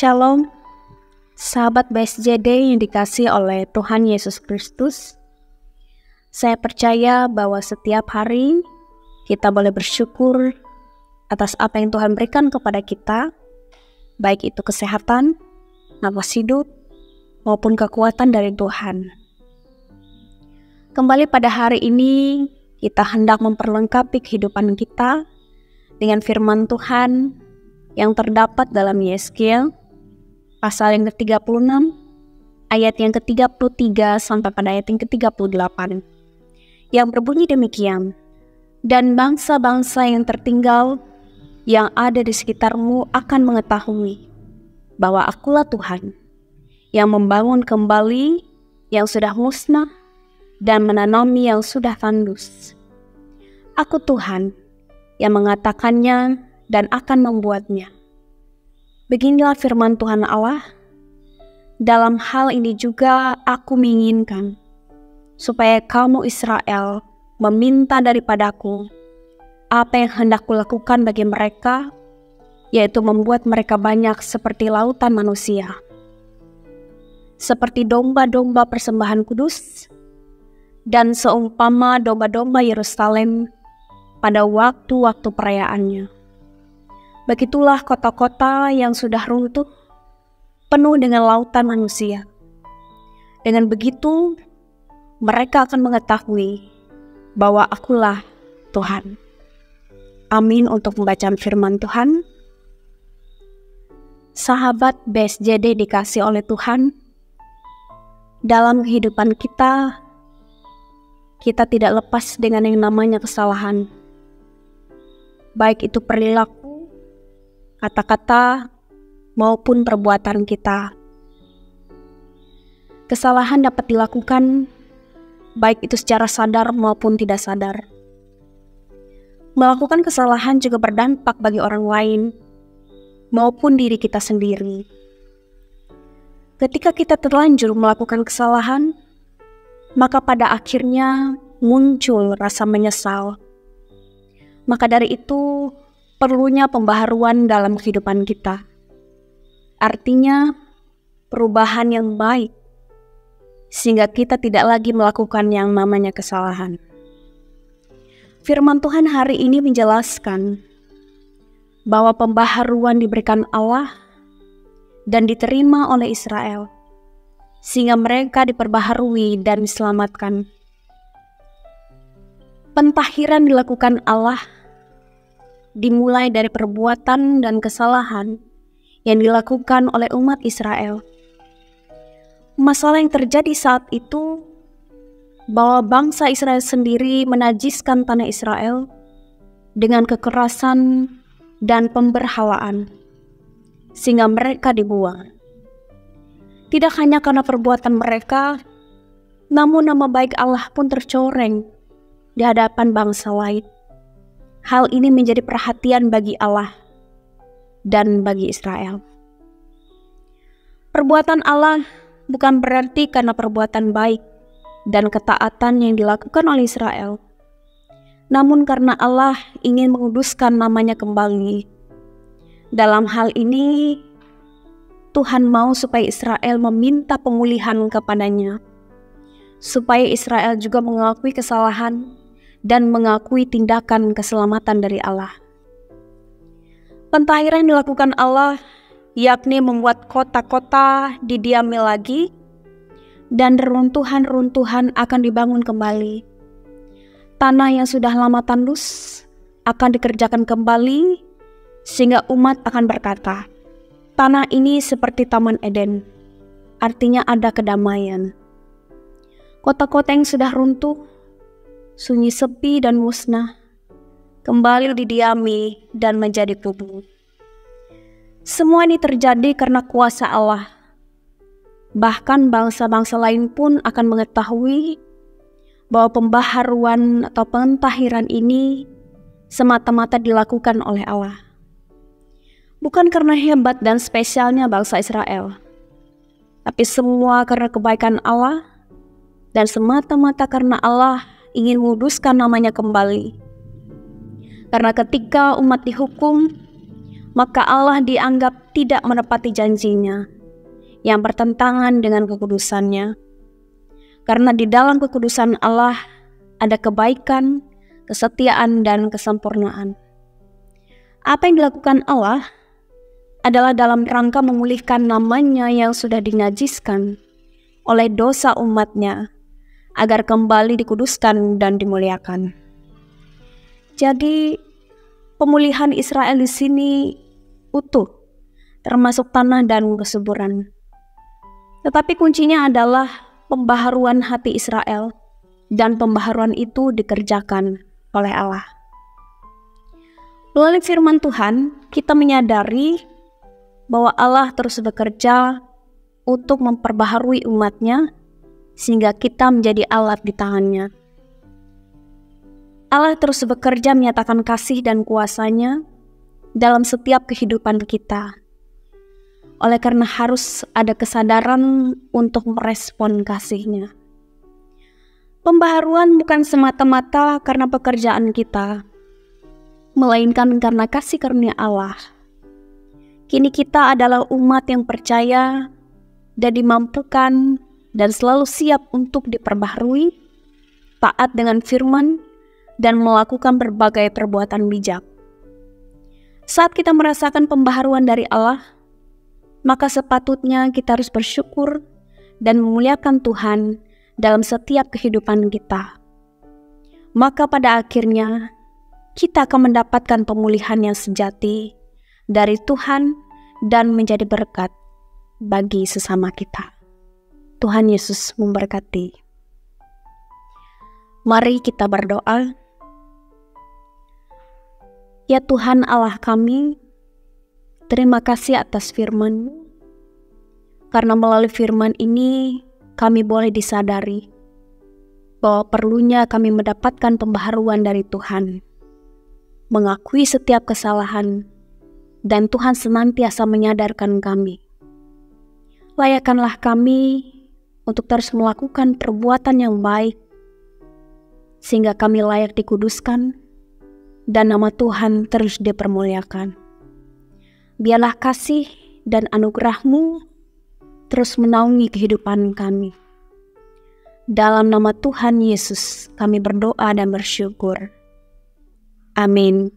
Shalom, sahabat BSJD yang dikasihi oleh Tuhan Yesus Kristus. Saya percaya bahwa setiap hari kita boleh bersyukur atas apa yang Tuhan berikan kepada kita, baik itu kesehatan, nafas hidup, maupun kekuatan dari Tuhan. Kembali pada hari ini, kita hendak memperlengkapi kehidupan kita dengan firman Tuhan yang terdapat dalam Yeskiel pasal yang ke-36 ayat yang ke-33 sampai pada ayat yang ke-38 yang berbunyi demikian. Dan bangsa-bangsa yang tertinggal yang ada di sekitarmu akan mengetahui bahwa Akulah Tuhan yang membangun kembali yang sudah musnah dan menanami yang sudah tandus. Aku Tuhan yang mengatakannya dan akan membuatnya. Beginilah firman Tuhan Allah. Dalam hal ini juga aku menginginkan supaya kamu Israel meminta daripadaku apa yang hendak kulakukan bagi mereka, yaitu membuat mereka banyak seperti lautan manusia, seperti domba-domba persembahan kudus, dan seumpama domba-domba Yerusalem pada waktu-waktu perayaannya. Begitulah kota-kota yang sudah runtuh, penuh dengan lautan manusia. Dengan begitu, mereka akan mengetahui bahwa Akulah Tuhan. Amin untuk pembacaan firman Tuhan. Sahabat BSJD dikasih oleh Tuhan, dalam kehidupan kita tidak lepas dengan yang namanya kesalahan. Baik itu perilaku, kata-kata, maupun perbuatan kita. Kesalahan dapat dilakukan baik itu secara sadar maupun tidak sadar. Melakukan kesalahan juga berdampak bagi orang lain maupun diri kita sendiri. Ketika kita terlanjur melakukan kesalahan, maka pada akhirnya muncul rasa menyesal. Maka dari itu, perlunya pembaharuan dalam kehidupan kita. Artinya, perubahan yang baik, sehingga kita tidak lagi melakukan yang namanya kesalahan. Firman Tuhan hari ini menjelaskan bahwa pembaharuan diberikan Allah dan diterima oleh Israel, sehingga mereka diperbaharui dan diselamatkan. Pentahiran dilakukan Allah dimulai dari perbuatan dan kesalahan yang dilakukan oleh umat Israel. Masalah yang terjadi saat itu bahwa bangsa Israel sendiri menajiskan tanah Israel dengan kekerasan dan pemberhalaan, sehingga mereka dibuang. Tidak hanya karena perbuatan mereka, namun nama baik Allah pun tercoreng di hadapan bangsa lain. Hal ini menjadi perhatian bagi Allah dan bagi Israel. Perbuatan Allah bukan berarti karena perbuatan baik dan ketaatan yang dilakukan oleh Israel, namun karena Allah ingin menguduskan namanya kembali. Dalam hal ini, Tuhan mau supaya Israel meminta pemulihan kepadanya, supaya Israel juga mengakui kesalahan dan mengakui tindakan keselamatan dari Allah. Pentahiran yang dilakukan Allah yakni membuat kota-kota didiami lagi dan reruntuhan-reruntuhan akan dibangun kembali. Tanah yang sudah lama tandus akan dikerjakan kembali sehingga umat akan berkata, tanah ini seperti Taman Eden, artinya ada kedamaian. Kota-kota yang sudah runtuh, sunyi sepi dan musnah, kembali didiami dan menjadi kubu. Semua ini terjadi karena kuasa Allah. Bahkan bangsa-bangsa lain pun akan mengetahui bahwa pembaharuan atau pentahiran ini semata-mata dilakukan oleh Allah. Bukan karena hebat dan spesialnya bangsa Israel, tapi semua karena kebaikan Allah dan semata-mata karena Allah ingin menguduskan namanya kembali. Karena ketika umat dihukum, maka Allah dianggap tidak menepati janjinya yang bertentangan dengan kekudusannya. Karena di dalam kekudusan Allah ada kebaikan, kesetiaan, dan kesempurnaan. Apa yang dilakukan Allah adalah dalam rangka memulihkan namanya yang sudah dinajiskan oleh dosa umatnya, agar kembali dikuduskan dan dimuliakan. Jadi, pemulihan Israel di sini utuh, termasuk tanah dan kesuburan. Tetapi kuncinya adalah pembaharuan hati Israel, dan pembaharuan itu dikerjakan oleh Allah. Melalui firman Tuhan, kita menyadari bahwa Allah terus bekerja untuk memperbaharui umatnya, sehingga kita menjadi alat di tangannya. Allah terus bekerja menyatakan kasih dan kuasa-Nya dalam setiap kehidupan kita. Oleh karena harus ada kesadaran untuk merespon kasih-Nya. Pembaharuan bukan semata-mata karena pekerjaan kita, melainkan karena kasih karunia Allah. Kini kita adalah umat yang percaya dan dimampukan dan selalu siap untuk diperbaharui, taat dengan firman, dan melakukan berbagai perbuatan bijak. Saat kita merasakan pembaharuan dari Allah, maka sepatutnya kita harus bersyukur dan memuliakan Tuhan dalam setiap kehidupan kita. Maka pada akhirnya, kita akan mendapatkan pemulihan yang sejati dari Tuhan dan menjadi berkat bagi sesama kita. Tuhan Yesus memberkati. Mari kita berdoa. Ya Tuhan Allah kami, terima kasih atas firman-Mu. Karena melalui firman ini, kami boleh disadari bahwa perlunya kami mendapatkan pembaharuan dari Tuhan, mengakui setiap kesalahan, dan Tuhan senantiasa menyadarkan kami. Layakkanlah kami untuk terus melakukan perbuatan yang baik, sehingga kami layak dikuduskan, dan nama Tuhan terus dipermuliakan. Biarlah kasih dan anugerah-Mu terus menaungi kehidupan kami. Dalam nama Tuhan Yesus kami berdoa dan bersyukur. Amin.